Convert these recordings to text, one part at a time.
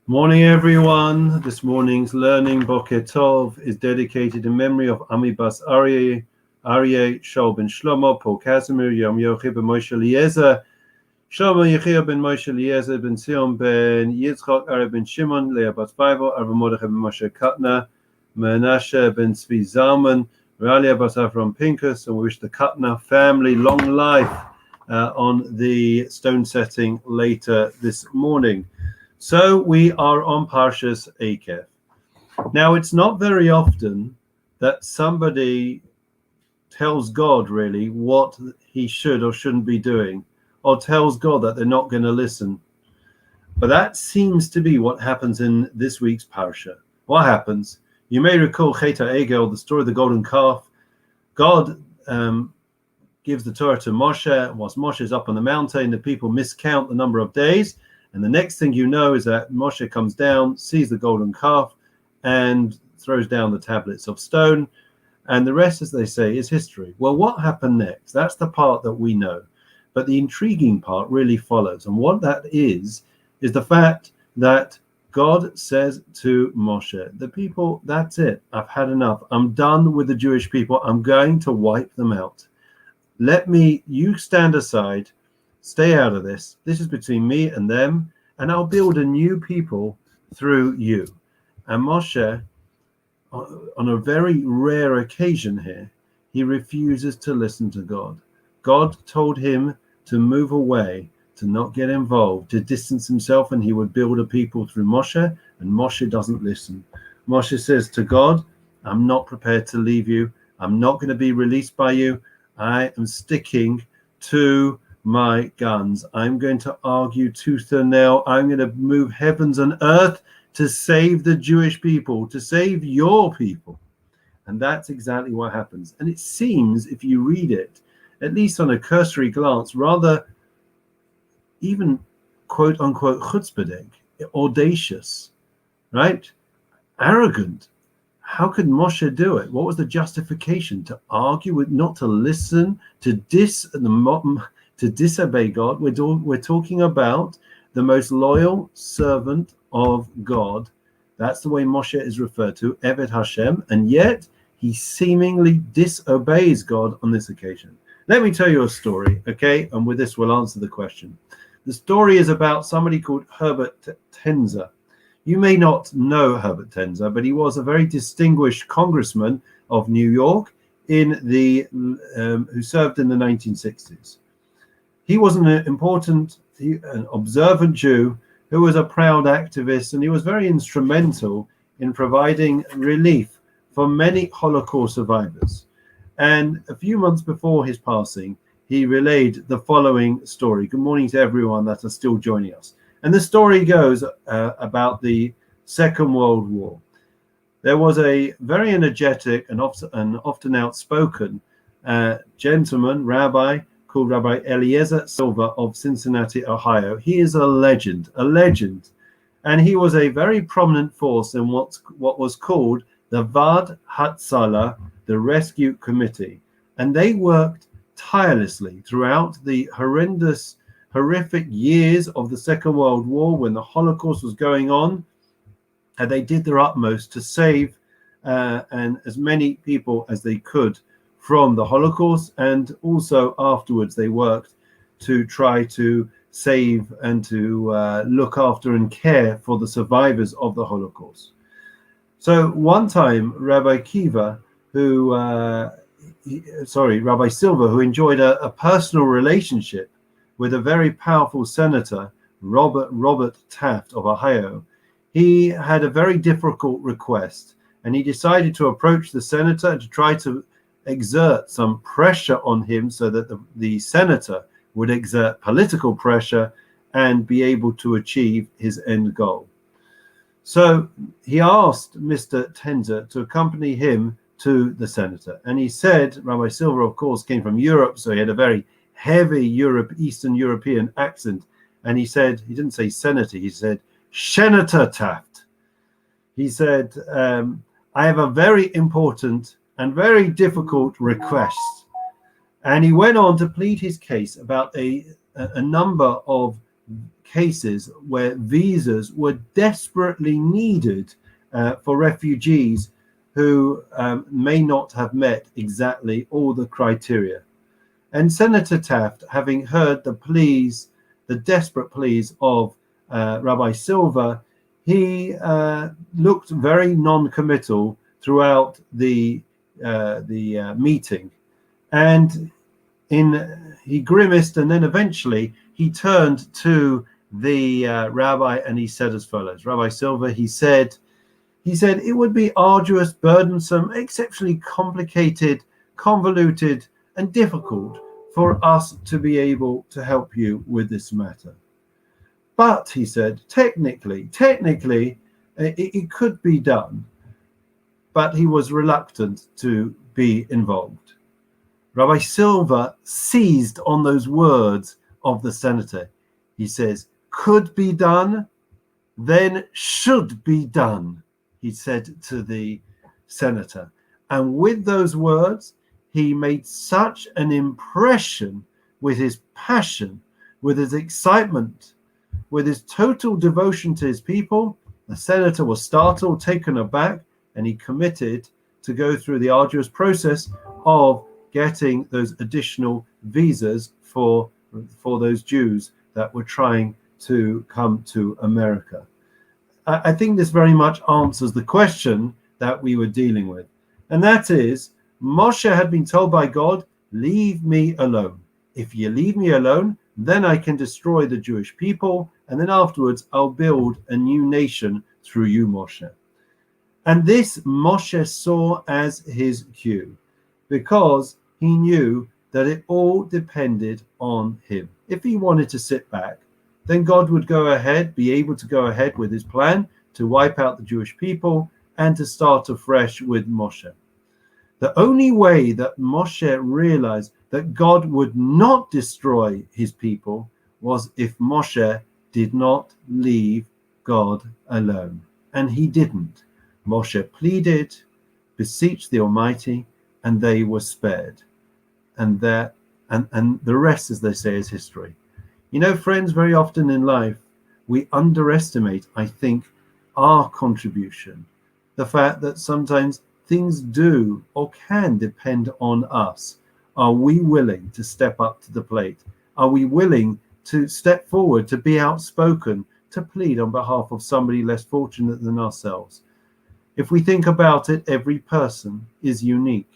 Morning, everyone. This morning's learning Boker Tov is dedicated in memory of Ami Bas Aryeh, Shaul ben Shlomo, Paul Casimir, Yom Yochi ben Moshe Eliezer, Shlomo Yechia ben Moshe Eliezer, ben Sion ben Yitzchak, Arab ben Shimon, Leah Bas Bible, Arab Mordechai ben Moshe Katna, Menashe ben Tzvi Zalman, Ralia Bas Avram Pinkus, and we wish the Katna family long life on the stone setting later this morning. So we are on Parshas Ekev. Now, it's not very often that somebody tells God really what he should or shouldn't be doing, or tells God that they're not going to listen. But that seems to be what happens in this week's Parsha. What happens? You may recall Chet HaEgel, the story of the golden calf. God gives the Torah to Moshe. Whilst Moshe is up on the mountain, the people miscount the number of days. And the next thing you know is that Moshe comes down, sees the golden calf, and throws down the tablets of stone. And the rest, as they say, is history. Well, what happened next? That's the part that we know. But the intriguing part really follows. And what that is the fact that God says to Moshe, the people, that's it. I've had enough. I'm done with the Jewish people. I'm going to wipe them out. You stand aside. Stay out of this. This is between me and them, and I'll build a new people through you. And Moshe, on a very rare occasion here, he refuses to listen to God. God told him to move away, to not get involved, to distance himself, and he would build a people through Moshe, and Moshe doesn't listen. Moshe says to God, I'm not prepared to leave you. I'm not going to be released by you. I am sticking to my guns. I'm going to argue tooth and nail. I'm going to move heavens and earth to save the Jewish people, to save your people. And that's exactly what happens. And it seems, if you read it, at least on a cursory glance, rather even quote unquote chutzpahdik, audacious, right? Arrogant. How could Moshe do it? What was the justification? To argue with, not to listen, to disobey God. We're talking about the most loyal servant of God. That's the way Moshe is referred to, Eved Hashem, and yet he seemingly disobeys God on this occasion. Let me tell you a story, okay? And with this, we'll answer the question. The story is about somebody called Herbert Tenzer. You may not know Herbert Tenzer, but he was a very distinguished congressman of New York who served in the 1960s. He was an observant Jew who was a proud activist, and he was very instrumental in providing relief for many Holocaust survivors. And a few months before his passing, he relayed the following story. Good morning to everyone that are still joining us. And the story goes about the Second World War. There was a very energetic and often outspoken gentleman, rabbi, called Rabbi Eliezer Silver of Cincinnati, Ohio. He is a legend. And he was a very prominent force in what was called the Vad Hatzalah, the Rescue Committee. And they worked tirelessly throughout the horrific years of the Second World War when the Holocaust was going on, and they did their utmost to save and as many people as they could from the Holocaust, and also afterwards they worked to try to save and to look after and care for the survivors of the Holocaust. So one time, Rabbi Silver, who enjoyed a personal relationship with a very powerful senator, Robert Taft of Ohio, he had a very difficult request, and he decided to approach the senator to try to exert some pressure on him so that the senator would exert political pressure and be able to achieve his end goal. So he asked Mr. Tenzer to accompany him to the senator. And he said, Rabbi Silver, of course, came from Europe, so he had a very heavy Eastern European accent. And he said, he didn't say senator, he said, Senator Taft. He said, I have a very important and very difficult request. And he went on to plead his case about a number of cases where visas were desperately needed for refugees who may not have met exactly all the criteria. And Senator Taft, having heard the desperate pleas of Rabbi Silver, he looked very non-committal throughout the meeting, and he grimaced, and then eventually he turned to the rabbi and he said as follows. Rabbi Silver, he said, it would be arduous, burdensome, exceptionally complicated, convoluted, and difficult for us to be able to help you with this matter. But, he said, technically, it could be done. But he was reluctant to be involved. Rabbi Silver seized on those words of the senator. He says, could be done, then should be done, he said to the senator. And with those words, he made such an impression with his passion, with his excitement, with his total devotion to his people. The senator was startled, taken aback, and he committed to go through the arduous process of getting those additional visas for those Jews that were trying to come to America. I think this very much answers the question that we were dealing with. And that is, Moshe had been told by God, leave me alone. If you leave me alone, then I can destroy the Jewish people, and then afterwards I'll build a new nation through you, Moshe. And this Moshe saw as his cue, because he knew that it all depended on him. If he wanted to sit back, then God would be able to go ahead with his plan to wipe out the Jewish people and to start afresh with Moshe. The only way that Moshe realized that God would not destroy his people was if Moshe did not leave God alone. And he didn't. Moshe pleaded, beseeched the Almighty, and they were spared. And the rest, as they say, is history. You know, friends, very often in life, we underestimate, I think, our contribution. The fact that sometimes things do or can depend on us. Are we willing to step up to the plate? Are we willing to step forward, to be outspoken, to plead on behalf of somebody less fortunate than ourselves? If we think about it, every person is unique.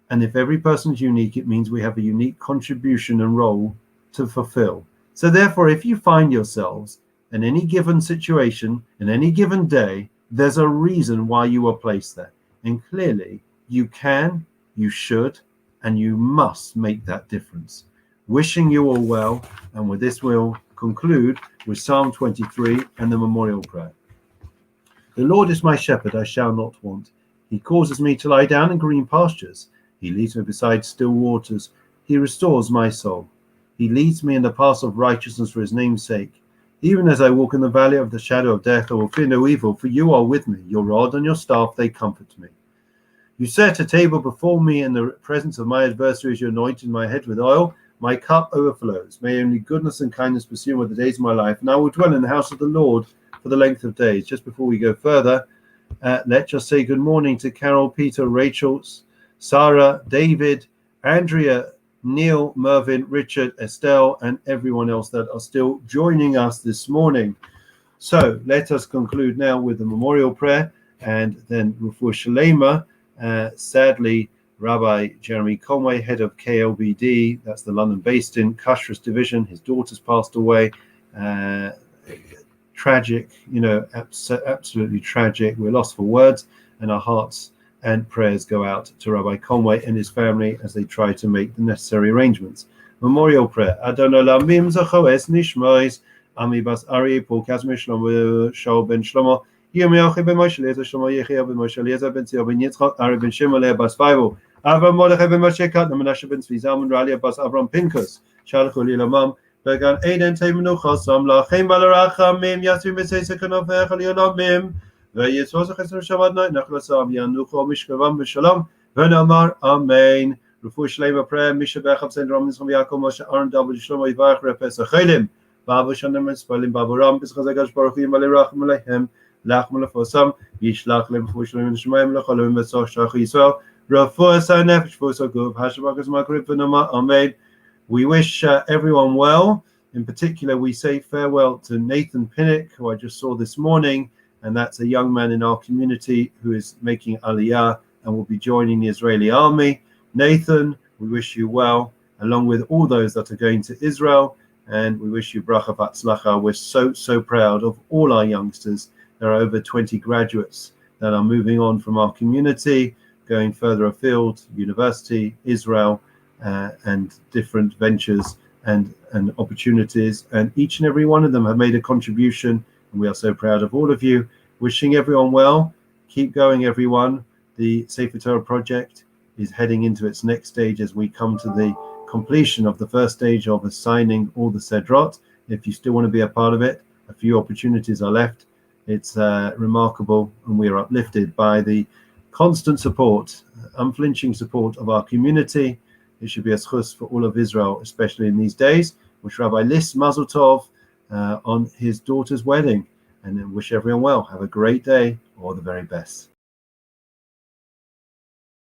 And if every person is unique, it means we have a unique contribution and role to fulfill. So therefore, if you find yourselves in any given situation, in any given day, there's a reason why you were placed there. And clearly, you can, you should, and you must make that difference. Wishing you all well, and with this we'll conclude with Psalm 23 and the memorial prayer. The Lord is my shepherd, I shall not want. He causes me to lie down in green pastures. He leads me beside still waters. He restores my soul. He leads me in the paths of righteousness for his name's sake. Even as I walk in the valley of the shadow of death, I will fear no evil, for you are with me. Your rod and your staff, they comfort me. You set a table before me in the presence of my adversaries. You anointed my head with oil. My cup overflows. May only goodness and kindness pursue me all the days of my life, and I will dwell in the house of the Lord for the length of days. Just before we go further, let's just say good morning to Carol, Peter, Rachel, Sarah, David, Andrea, Neil, Mervyn, Richard, Estelle, and everyone else that are still joining us this morning. So let us conclude now with the memorial prayer, and then Refuah Shalema. Sadly, Rabbi Jeremy Conway, head of KLBD, that's the London based in Kashrus division, his daughter's passed away. Tragic, absolutely tragic. We're lost for words, and our hearts and prayers go out to Rabbi Conway and his family as they try to make the necessary arrangements. Memorial prayer. Adon Olamim Zachoes Nishmois Ami Bas Ari Paul Kazmir Shlomo Shaul Ben Shlomo Yom Yochai Ben Moshe Eliezer Shlomo Yechia Ben Moshe Eliezer Ben Tzio Ben Yitzchak Ari Ben Shimon Leah Bas Faivo Avram Mordechai Ben Moshe Kat Menashe Ben Tzvi Zalman Ralia Bas Avram Pinkus Shalchu Lilamam Began Eden Teimenucha Sam Lachem Balarachamim Yasvi Mesei Sekanov Echel ויצוות החסר שבת נחלצם ינוחו משכבם בשלום ונאמר אמן. רפואה שלמה prayer, מי שבח סנדרום ניסחום יעקב משה ארן דבל שלמה יברך רפס החיילים Baba Shanem Spalim Babaram Biskhazagash Baruchim Alirachim Alehem Lach Malafosam Yishlach Lem Fushlim Shemaim Lachalum Besoch Shach Yisrael Rafu Sanef Shvusagov Hashabakas Makrib Venoma Amen. We wish everyone well. In particular, we say farewell to Nathan Pinnock, who I just saw this morning, and that's a young man in our community who is making Aliyah and will be joining the Israeli army. Nathan, we wish you well, along with all those that are going to Israel, and we wish you bracha v'atzlacha. We're so proud of all our youngsters. There are over 20 graduates that are moving on from our community, going further afield, university, Israel, and different ventures and opportunities, and each and every one of them have made a contribution, and we are so proud of all of you. Wishing everyone well. Keep going, everyone. The Sefer Torah project is heading into its next stage as we come to the completion of the first stage of assigning all the Sedrot. If you still want to be a part of it, a few opportunities are left. It's remarkable, and we are uplifted by the constant support, unflinching support of our community. It should be a schus for all of Israel, especially in these days. Wish Rabbi Lis Mazel Tov on his daughter's wedding, and wish everyone well. Have a great day. All the very best.